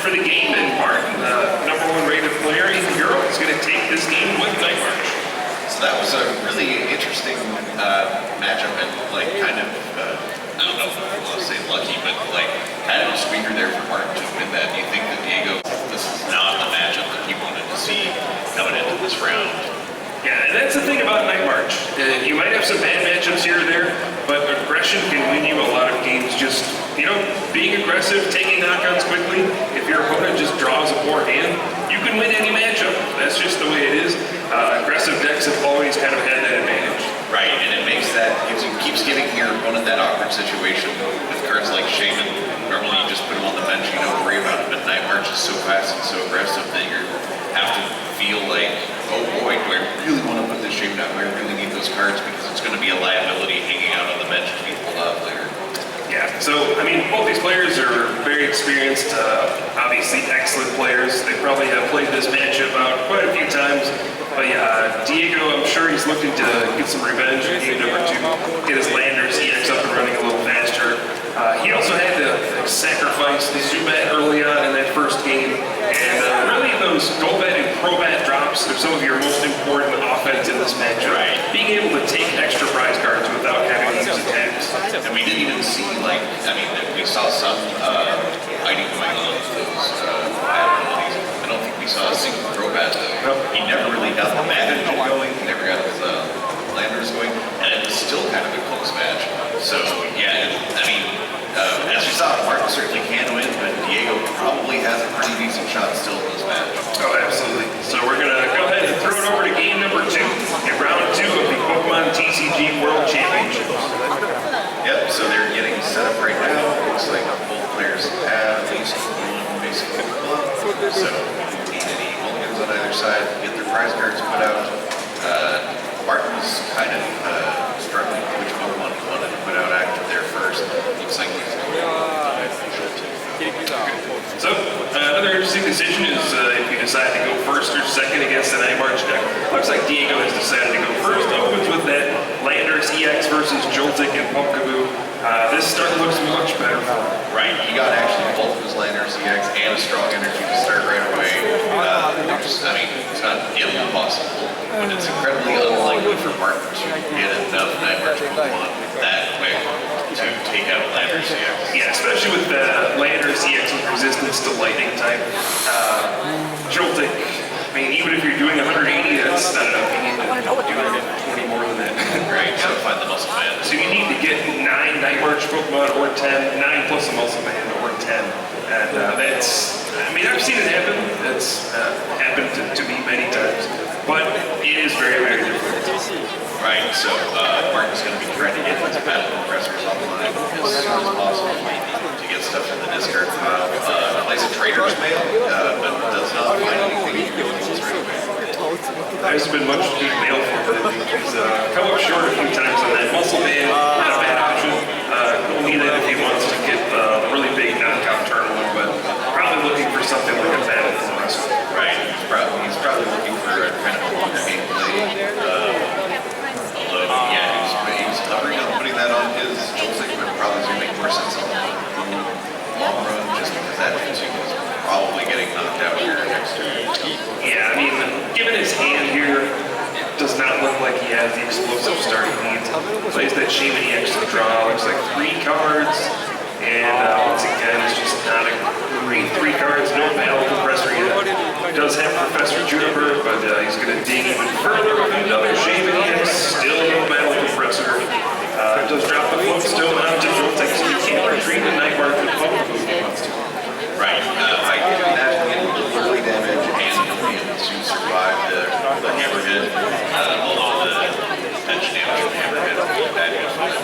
for the game, and Martin, the #1 rated player in Europe, is going to take this game with Night March. So that was a really interesting matchup, and like kind of, I don't know if I want to say lucky, but like kind of a squeaker there for Martin to win that. Do you think that Diego, this is not the matchup that he wanted to see coming into this round? Yeah, and that's the thing about Night March. You might have some bad matchups here or there, but aggression can win you a lot of games. Just, being aggressive, taking knockouts quickly. If your opponent just draws a poor hand, you can win any matchup. That's just the way it is. Aggressive decks have always kind of had that advantage. Right, and it makes that, keeps giving your opponent that awkward situation with cards like Shaman. Normally you just put him on the bench, you don't worry about it, but Night March is so fast and so aggressive that you have to feel like, oh boy, do I really want to put this Shaman out? Do I really need those cards? Because it's going to be a liability hanging out on the bench to be pulled out later. Yeah, so, both these players are very experienced, obviously excellent players. They probably have played this matchup out quite a few times. But yeah, Diego, I'm sure he's looking to get some revenge in game #2, get his Landers EX up and running a little faster. He also had to sacrifice the Zubat early on in that first game, and really those Golbat and Crobat drops are some of your most important offense in this matchup. Right. Being able to take extra prize cards without having to use attacks. And we didn't even see, we saw some fighting going on with those abilities. I don't think we saw a single Crobat though. Nope. He never really got the Mad Engine going, he never got his Landers going, and it was still kind of a close match. So, yeah, as you saw, Martin certainly can win, but Diego probably has a pretty decent shot still in this match. Oh, absolutely. So we're going to go ahead and throw it over to game #2 in round 2 of the Pokemon TCG World Championships. Yep, so they're getting set up right now. Looks like both players have at least one basic club. So need any mulligans on either side, get their prize cards put out. Martin's kind of struggling with which Pokemon he wanted to put out active there first. Looks like he's going So, another interesting decision is if you decide to go first or second against the Night March deck. Looks like Diego has decided to go first. Opens with that Landers EX versus Joltik and Pumpkaboo. This start looks much better for him. Right, he got actually both of his Landers EX and a strong energy to start right away. It's not impossible, but it's incredibly unlikely for Martin to get enough Night March Pokemon that quick to take out Landers EX. Yeah, especially with the Landers EX with resistance to lightning type. Joltik, even if you're doing 180, that's not enough. You need to do 20 more than that. Right, so find the muscle band. So you need to get 9 Night March Pokemon or 10, 9 plus a muscle band or 10. And I've seen it happen. It's happened to me many times. But it is very, very difficult. Right, so Martin's going to be trying to get his battle compressors online as soon as possible to get stuff in the discard pile. Plays a Trader's Mail, but does not find anything he really wants right away. There hasn't been much good mail for him. He's come up short a few times on that muscle band. Not a bad option. He'll need it if he wants to get the really big knockout turn one, but probably looking for something like a battle compressor. Right, he's probably looking for a kind of a longer gameplay. Although, yeah, he was hovering on putting that on his Joltik, but probably going to make more sense on the long run, just because that Joltik is probably getting knocked out here next turn. Yeah, given his hand here, does not look like he has the explosive start he needs. Plays that Shaman EX to draw, looks like 3 cards, and once again, it's just not a great 3 cards, no battle compressor yet. Does have Professor Juniper, but he's going to dig even further with another Shaman EX, still no battle compressor. Does drop the Floatstone onto Joltik, so he can't retreat the Night March with Pumpkaboo if he wants to. Right, by doing that, he can get early damage and he'll be able to survive the Hammerhead, although the bench damage from Hammerhead will be bad news for him.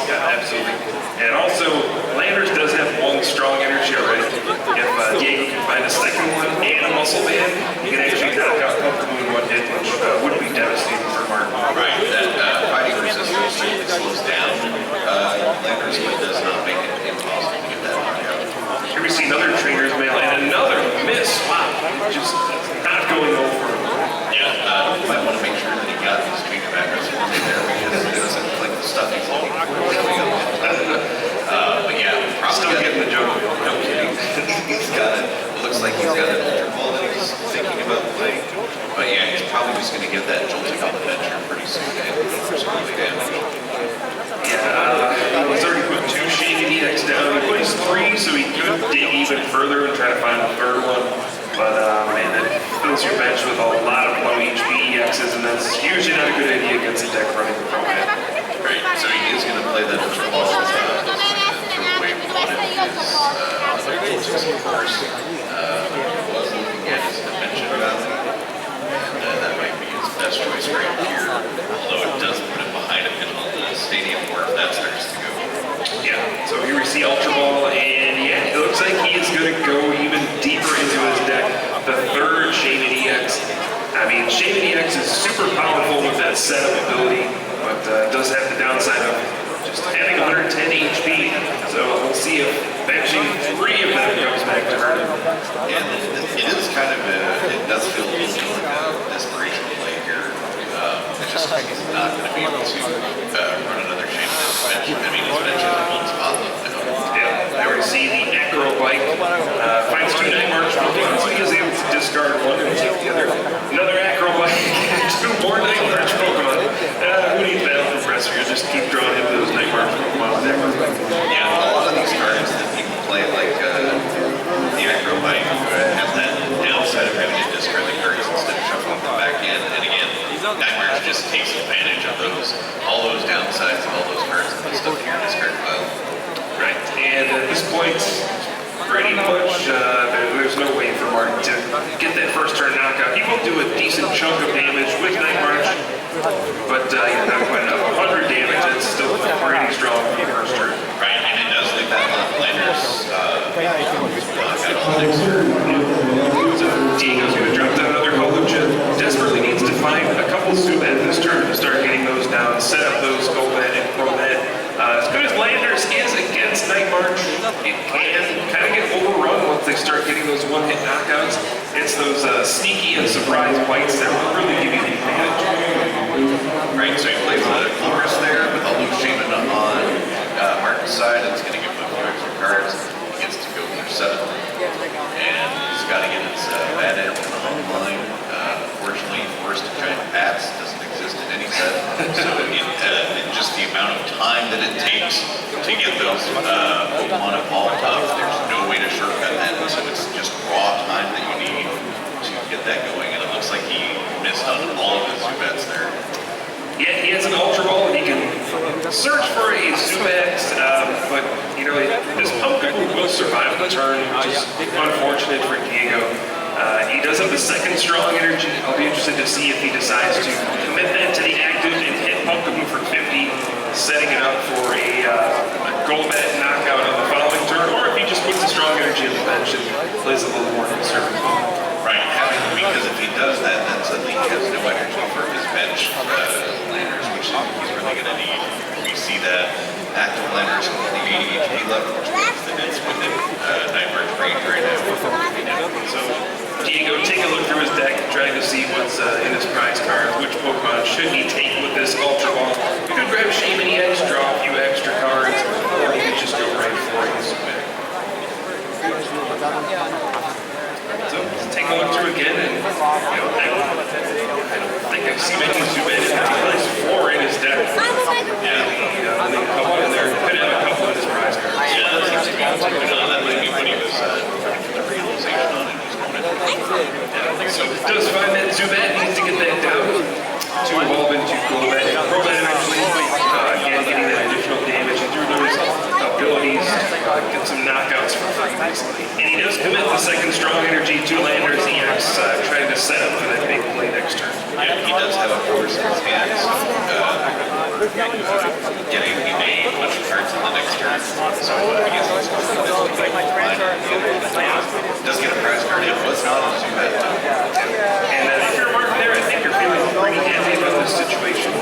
Yeah, absolutely. And also, Landers does have 1 strong energy already. If Diego can find a second one and a muscle band, he can actually knock out Pumpkaboo in 1 hit, which would be devastating for Martin. Right, that fighting resistance slows down Landers, but does not make it impossible to get that knockout. Here we see another Trader's Mail and another miss. Wow, just not going over. Yeah, you might want to make sure that he got his Trader Macros in there because it doesn't look like the stuff he's looking for. But yeah, probably Still getting the joke. No kidding. He's got it. It looks he's got an ultra ball that he's thinking about playing. But yeah, he's probably just going to get that jolting on the bench here pretty soon and go for some early damage. Yeah, he's already put 2 Shaded EX down. He plays 3, so he could dig even further and try to find a third one. But man, that fills your bench with a lot of low HP EXs, and that's usually not a good idea against a deck running the Pro-Man. Right, so he is going to play that ultra ball through wave 1 of his of course. Was looking at his Dimension Valley, and that might be his best choice right here. Although it does put him behind a pin on the stadium where that starts to go. Yeah, so here we see Ultra Ball, and yeah, it looks like he is going to go even deeper into his deck. The 3rd Shaded EX. I mean, Shaded EX is super powerful with that setup ability, but does have the downside of just having 110 HP. So we'll see if benching 3 of them goes back to hurt him. And it is kind of it does feel a little like a desperation play here. It's just he's not going to be able to run another Shane on his bench. I mean, his bench is one spot left now. Yeah, there we see the Acro Bike. Finds 2 Night March Pokemon, so he is able to discard 1 and take the other. Another Acro Bike, 2 more Night March Pokemon. Who needs Battle Compressor? You just keep drawing into those Night March Pokemon with Acro Bike. Yeah, a lot of these cards that people play, like the Acro Bike, have that downside of having to discard the cards instead of shuffling them back in. And again, Nightmares just takes advantage of all those downsides of all those cards and put stuff in your discard pile. Right, and at this point, pretty much there's no way for Martin to get that first turn knockout. He will do a decent chunk of damage with Night March, but yeah, not quite enough. 100 damage, it's still pretty strong for the first turn. Right, and it does leave that Landers knockout on next turn. So Diego's going to drop down another Holucha. Desperately needs to find a couple Zubat this turn to start getting those down, set up those Golbat and Crobat. As good as Landers is against Night March, it can kind of get overrun once they start getting those one-hit knockouts. It's those sneaky and surprise bites that will really give you the advantage. Right, so he plays a Chorus there with a loose Shaman on Martin's side. It's going to give him a few extra cards. He gets to go for 7. And he's got to get his bad end online. Unfortunately, Forest of Giant Bats doesn't exist in any set. So in just the amount of time that it takes to get those Pokemon evolved up, there's no way to shortcut that. So it's just raw time that you need to get that going. And it looks like he missed on all of his Zubats there. Yeah, he has an Ultra Ball and he can search for a Zubat, but you know, this Pumpkin will survive the turn, which is unfortunate for Diego. He does have the 2nd Strong Energy. I'll be interested to see if he decides to commit that to the active and hit Pumpkin for 50, setting it up for a Golbat knockout on the following turn, or if he just puts the Strong Energy on the bench and plays a little more conservative. Right, because if he does that, then suddenly he has no energy for his bench Landers, which he's really going to need. We see that active Landers with only 80 HP left, which means that it's within Night March range right now. So Diego, take a look through his deck, trying to see what's in his prize cards, which Pokemon should he take with this Ultra Ball. You could grab Shaman EX, draw a few extra cards, or you could just go right for his Zubat. So take a look through again, and you know, I don't think I've seen many Zubat. He plays 4 in his deck. Yeah, only a couple in there. Could have a couple in his prize cards. Yeah, that seems to be what's going on. That might be when he was trying to put the realization on it. So does find that Zubat needs to get that down to evolve into Golbat. Crobat eventually, again, getting that additional damage and through those abilities, get some knockouts for free, basically. And he does commit the 2nd Strong Energy to Landers EX, trying to set up for that big play next turn. Yeah, he does have a Force in his hand, so getting a bunch of cards in the next turn. So I guess it's does get a prize card. It was not a Zubat. And if you're Martin there, I think you're feeling pretty happy about this situation.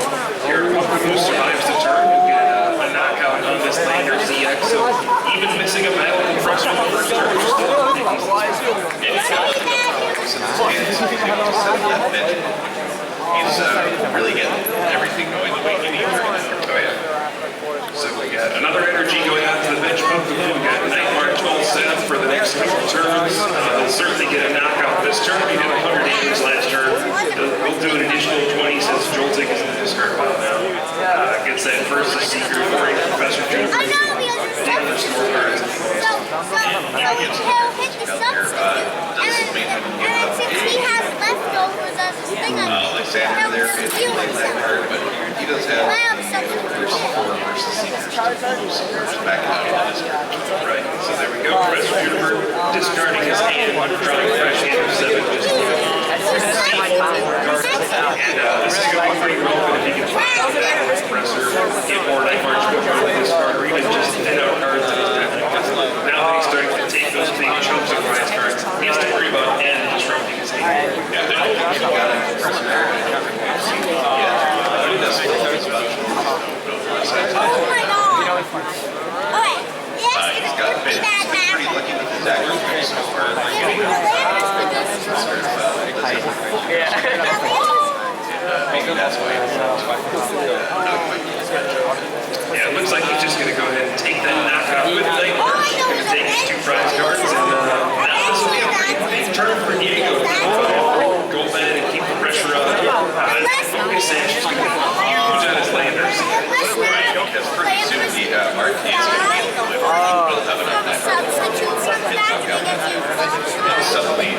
Your Pokemon who survives the turn, you get a knockout on this Landers EX, so even missing a battle in front of the first turn, you're still in the He's really getting everything going the way he needs right now. Oh yeah. So we got another energy going out to the bench Pokemon. We got Night March all set up for the next couple turns. turns. He'll certainly get a knockout this turn. He did 100 damage last turn. He'll do an additional 20 since Joltik is in the discard pile now. Gets that versus Secret Warrior Professor Juniper. Take the store cards. He'll hit the substitute, and then since he has leftovers as his thing, Alexander there could play that card, but he does have versus 4 versus Secret back out of the discard. Right, so there we go. Professor Juniper discarding his hand, drawing a fresh hand of 7. And this is going to be pretty relevant if he can find out that Professor get more Night March before this card, or even just thin out cards in his deck. Because now that he's starting to take those big chunks of prize cards, he has to worry about and disrupting his hand. Yeah, I don't think he got it in person there. I don't think we've seen it yet. But he does still have his budget. Oh my god! Okay, yes, He's got been pretty lucky with his action pick so far. Maybe that's why he's Yeah, it looks like he's just going to go ahead and take that knockout with Night March. He's going to take his 2 prize cards, and now this will be a pretty big turn for Diego. Go ahead and keep the pressure on. Focus Sash is going to be huge on his landers. right. Because pretty soon the Marquis is going to be delivered. He'll have enough time. Substitute from that to get you Suddenly,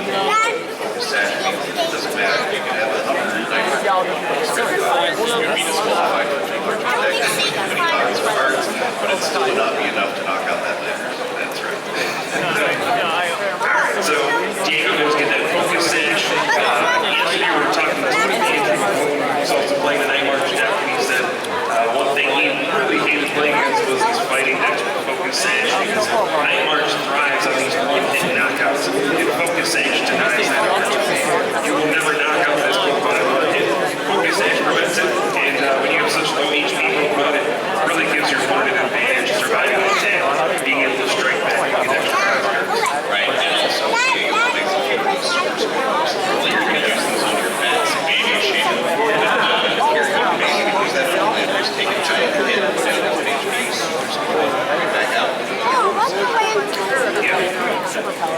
focus Sash means it doesn't matter. You can have a 100 Night March. You'll be disqualified from the large deck. Many cards for cards, but it still would not be enough to knock out that lander. That's right. Alright, so Diego knows get that focus Sash. Yesterday we were talking to Andrew, who's also playing the Night March deck, and he said one thing he really hated playing against was these fighting decks with focus Sash, because Night March thrives on these one-hit knockouts, and focus Sash denies that opportunity. You will never knock out this Pokemon in one hit. Focus Sash prevents it, and when you have such low HP Pokemon, it really gives your opponent an advantage surviving the attack, being able to strike back and get extra cards. Right, and also Diego makes a few of those super scores. Earlier, you can use these on your pets, maybe a shade of here you go, maybe you can use that for landers, take a giant hit, put it on HP, super score, back out. Yeah,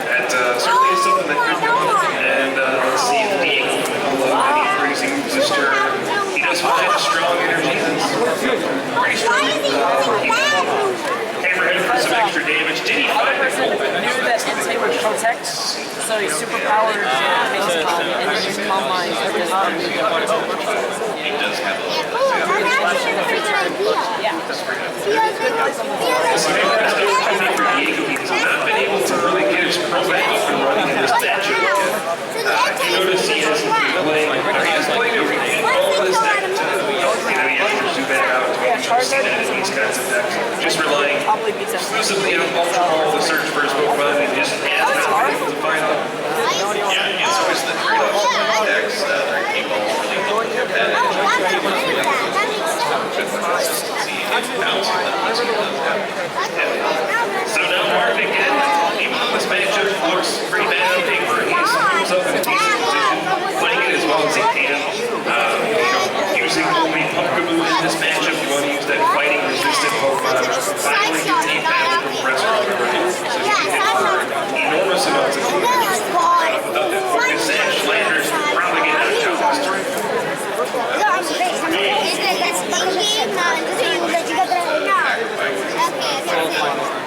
that certainly is something that could go. And let's see if Diego can pull up any freezing resistor. He does find a strong energy that's pretty strong. Hammerhead for some extra damage. Did he find a gold? Knew that Entei would protect, so he superpowered makes calm, and then his calm mind is He does have a So Hammerhead's done plenty for Diego. He's not been able to really get his pro back up and running in this matchup yet. You notice he has played, he has played everything, all of his deck to, he has to zoom back out to see that in these kinds of decks. Just relying exclusively on Ultra Ball to search for his Pokemon and just has not been able to find them. yeah, it's always the trade-off of these decks. Their game balls really don't get that consistency and bouncing that this one does have. So now Martin again, even though this matchup looks pretty bad on paper, he comes up in a decent position, playing it as well as he can. Using only Pumpkaboo in this matchup, you want to use that fighting resistant Pokemon. Finally gets a path from Professor Juniper, so you can hit for enormous amounts of damage. Without that focus Sash landers, you'll probably get knocked out this turn.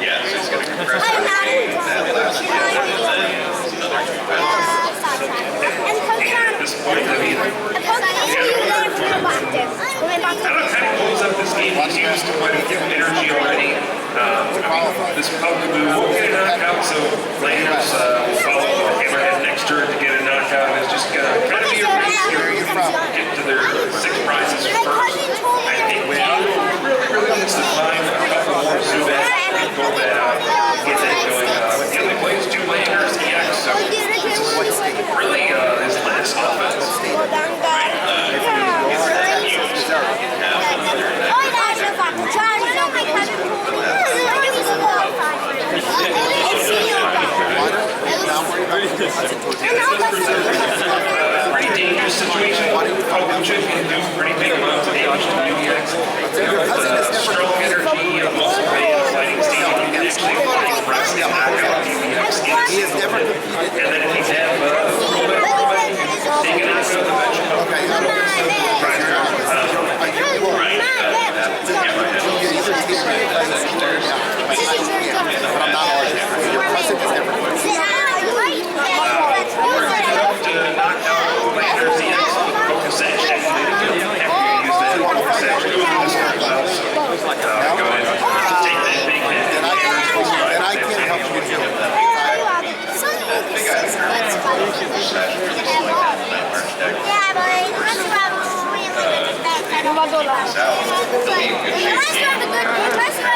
Yeah, so he's going to compress everything, that last hit, and then another 2 passes. At this point, I mean, kind of close up this game. He's used quite a bit of energy already. This Pumpkaboo won't get a knockout, so Landers will follow Hammerhead next turn to get a knockout. It's just going to kind of be a race here. Get to their 6 prizes first. I think we really needs to find a couple more Zubat and go that out, get that going. He only plays 2 Landers EX, so this is really his last offense. Pretty dangerous situation. Pokucha can do pretty big amounts of damage to UEX. Strong energy, muscle base, fighting stage, you can actually press the knockout UEX in a He has single never hit. competed. And then if you have taken out of the bench a couple Okay. prior But I'm not all in. Your cousin is never to knock out landers, he has focus action. After you use that focus action, you can start cloud. So go ahead and take that big hit. and I can't help you get killed. Yeah, but